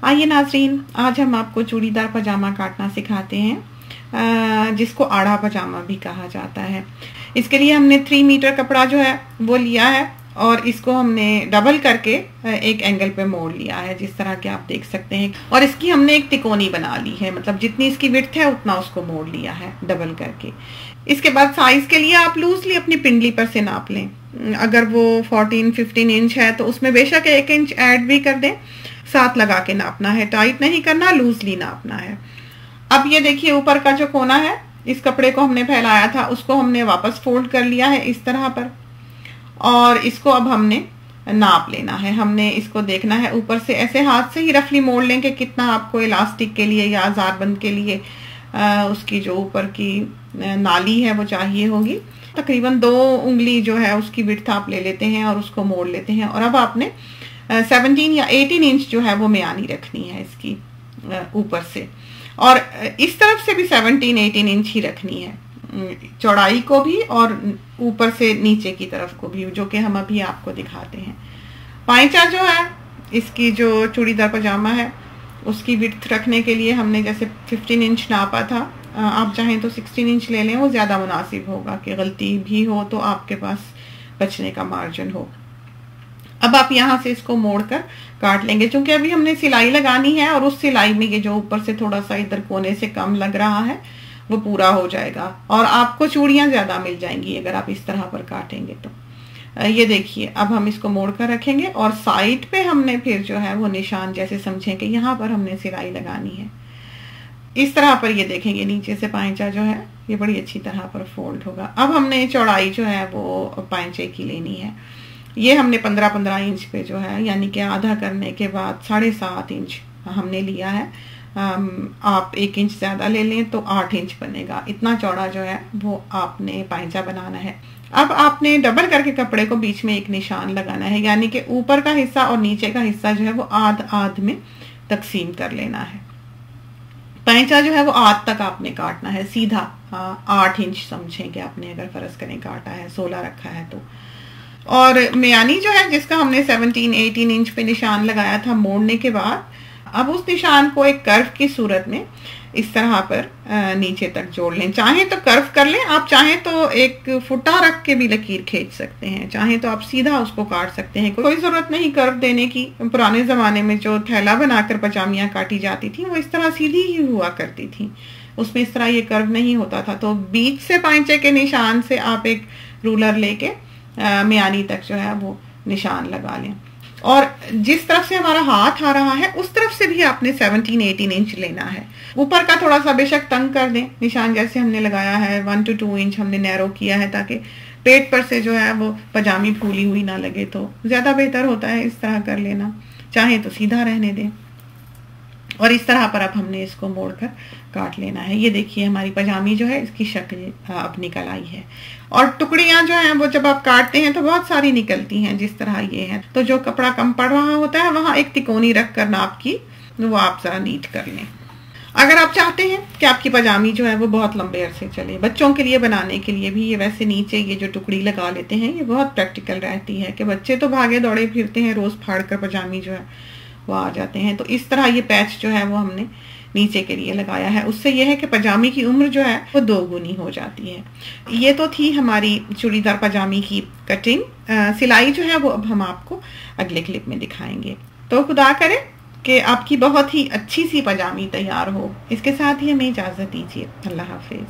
आइए नाज़रीन, आज हम आपको चूड़ीदार पजामा काटना सिखाते हैं, जिसको आड़ा पजामा भी कहा जाता है। इसके लिए हमने 3 मीटर कपड़ा जो है वो लिया है और इसको हमने डबल करके एक एंगल पे मोड़ लिया है, जिस तरह के आप देख सकते हैं। और इसकी हमने एक तिकोनी बना ली है, मतलब जितनी इसकी विड्थ है उतना उसको मोड़ लिया है डबल करके। इसके बाद साइज के लिए आप लूजली अपनी पिंडली पर से नाप लें। अगर वो 14-15 इंच है तो उसमें बेशक 1 इंच ऐड भी कर दें। साथ लगा के नापना है, टाइट नहीं करना, लूजली नापना है। अब ये देखिए, ऊपर का जो कोना है, इस कपड़े को हमने फैलाया था उसको हमने वापस फोल्ड कर लिया है इस तरह पर, और इसको अब हमने नाप लेना है। हमने इसको देखना है ऊपर से, ऐसे हाथ से ही रफली मोड़ लें कि कितना आपको इलास्टिक के लिए या जारबंद के लिए उसकी जो ऊपर की नाली है वो चाहिए होगी। तकरीबन 2 उंगली जो है उसकी विड्थ आप ले लेते हैं और उसको मोड़ लेते हैं। और अब आपने 17 या 18 इंच जो है वो मियानी रखनी है इसकी ऊपर से, और इस तरफ से भी 17-18 इंच ही रखनी है, चौड़ाई को भी और ऊपर से नीचे की तरफ को भी, जो कि हम अभी आपको दिखाते हैं। पाइचा जो है इसकी, जो चूड़ीदार पजामा है, उसकी विड्थ रखने के लिए हमने जैसे 15 इंच नापा था, आप चाहें तो 16 इंच ले लें, वो ज़्यादा मुनासिब होगा कि गलती भी हो तो आपके पास बचने का मार्जिन हो। अब आप यहाँ से इसको मोड़कर काट लेंगे, क्योंकि अभी हमने सिलाई लगानी है और उस सिलाई में ये जो ऊपर से थोड़ा सा इधर कोने से कम लग रहा है वो पूरा हो जाएगा और आपको चूड़ियाँ ज़्यादा मिल जाएंगी अगर आप इस तरह पर काटेंगे तो। ये देखिए, अब हम इसको मोड़ कर रखेंगे और साइड पे हमने फिर जो है वो निशान, जैसे समझें कि यहाँ पर हमने सिलाई लगानी है, इस तरह पर ये देखेंगे नीचे से पाइचा जो है ये बड़ी अच्छी तरह पर फोल्ड होगा। अब हमने चौड़ाई जो है वो पाइचे की लेनी है। ये हमने 15-15 इंच पे जो है, यानी कि आधा करने के बाद 7.5 इंच हमने लिया है। आप 1 इंच ज़्यादा ले लें तो 8 इंच बनेगा। इतना चौड़ा जो है वो आपने पाइचा बनाना है। अब आपने डबल करके कपड़े को बीच में एक निशान लगाना है, यानी कि ऊपर का हिस्सा और नीचे का हिस्सा जो है वो आध में तकसीम कर लेना है। पैंचा जो है वो आध तक आपने काटना है सीधा। 8 इंच समझें कि आपने अगर फर्ज करें काटा है, 16 रखा है तो। और मियानी जो है जिसका हमने 17-18 इंच पे निशान लगाया था मोड़ने के बाद, अब उस निशान को एक कर्व की सूरत में इस तरह पर नीचे तक जोड़ लें। चाहें तो कर्व कर लें, आप चाहें तो एक फुटा रख के भी लकीर खींच सकते हैं, चाहें तो आप सीधा उसको काट सकते हैं। कोई जरूरत नहीं कर्व देने की। पुराने जमाने में जो थैला बनाकर पजामियाँ काटी जाती थी वो इस तरह सीधी ही हुआ करती थी, उसमें इस तरह ये कर्व नहीं होता था। तो बीच से पाइचे के निशान से आप एक रूलर लेके मियानी तक जो है वो निशान लगा लें, और जिस तरफ से हमारा हाथ आ रहा है उस तरफ से भी आपने 17-18 इंच लेना है। ऊपर का थोड़ा सा बेशक तंग कर दें, निशान जैसे हमने लगाया है 1 to 2 इंच हमने नैरो किया है, ताकि पेट पर से जो है वो पजामी फूली हुई ना लगे, तो ज़्यादा बेहतर होता है इस तरह कर लेना। चाहे तो सीधा रहने दें, और इस तरह पर अब हमने इसको मोड़कर काट लेना है। ये देखिए, हमारी पजामी जो है इसकी शक्ल अब निकल आई है, और टुकड़ियां जो हैं वो जब आप काटते हैं तो बहुत सारी निकलती हैं, जिस तरह ये है। तो जो कपड़ा कम पड़ रहा होता है वहां एक तिकोनी रख कर नाप की वो आप जरा नीट कर लें। अगर आप चाहते हैं कि आपकी पजामी जो है वो बहुत लंबे अरसे चले, बच्चों के लिए बनाने के लिए भी ये वैसे नीचे ये जो टुकड़ी लगा लेते हैं ये बहुत प्रैक्टिकल रहती है, कि बच्चे तो भागे दौड़े फिरते हैं, रोज फाड़ कर पजामी जो है वो आ जाते हैं। तो इस तरह ये पैच जो है वो हमने नीचे के लिए लगाया है। उससे यह है कि पजामी की उम्र जो है वो 2 गुनी हो जाती है। ये तो थी हमारी चूड़ीदार पजामी की कटिंग। सिलाई जो है वो अब हम आपको अगले क्लिप में दिखाएंगे। तो खुदा करे कि आपकी बहुत ही अच्छी सी पजामी तैयार हो। इसके साथ ही हमें इजाज़त दीजिए। अल्लाह हाफिज।